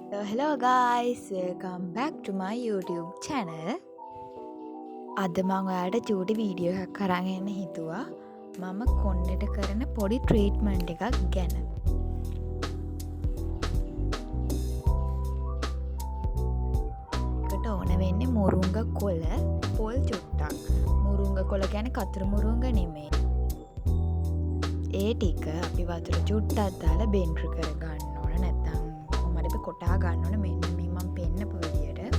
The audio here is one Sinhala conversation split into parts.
So hello guys, welcome back to my YouTube channel. අද මම ඔයාලට චූටි වීඩියෝ එකක් අරන් එන්න හිතුවා. මම කොණ්ඩෙට කරන පොඩි ට්‍රීට්මන්ට් එකක් ගැන. ඒකට ඕන වෙන්නේ මුරුංග කොළ, පොල් චුට්ටක්. මුරුංග කොළ කියන්නේ කතර මුරුංග නෙමෙයි. ඒ ටික අපි වතුර චුට්ටක් දාලා බෙන්ඩ් කර ගන්න ඕන. නැත්නම් කොහමද අපි කොටා ගන්න ඕන මෙන්න මේ මම පෙන්නපු විදියට.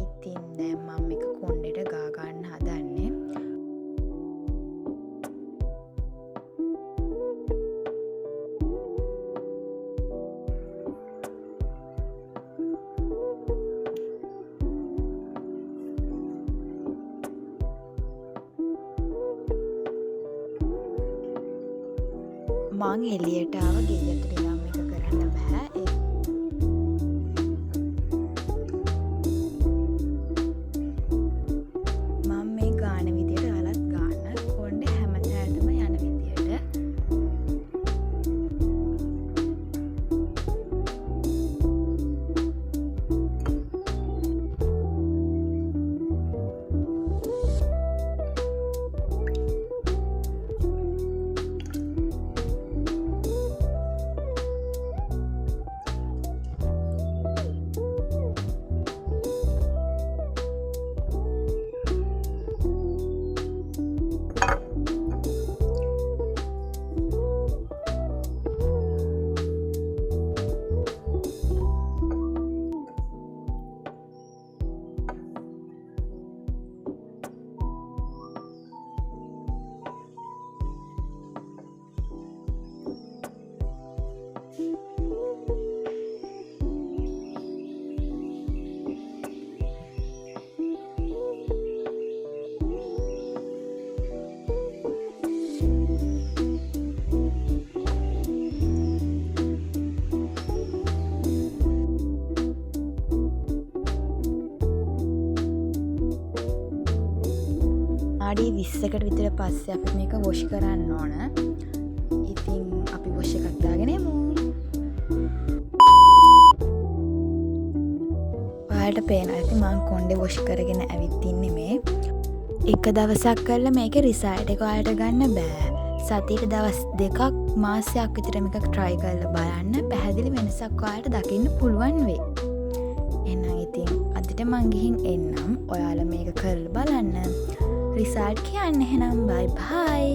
ඉතින් දැන් මම මේක කොණ්ඩෙට ගා ගන්න හදන්නේ. මං එළියට ආව ගෙය ඇතුලේ නම් මේක කරන්න බෑ. මම මේ ගාන විදියට ඔයාලත් ගන්න කොණ්ඩේ හැම තැනටම යන විදියට. ආඩි 20කට විතර පස්සේ අපි මේක වොෂ් කරන්න ඕන. ඉතින් අපි වොෂ් එකක් දාගෙන යමු. ඔයාලට පේනවා ඇති මම කොණ්ඩේ වොෂ් කරගෙන ඇවිත් ඉන්නේ මේ. එක දවසක් කරලා මේක රිසල්ට් එක ඔයාලට ගන්න බෑ. සතියට දවස් දෙකක් මාසයක් විතර මේක try කරලා බලන්න. පැහැදිලි වෙනසක් ඔයාලට දකින්න පුළුවන් වෙයි. එහෙනම් ඉතින් අදට මං ගිහින් එන්නම්. ඔයාලා මේක කරලා බලන්න. රිසල්ට් කියන්න. එහෙනම් bye bye.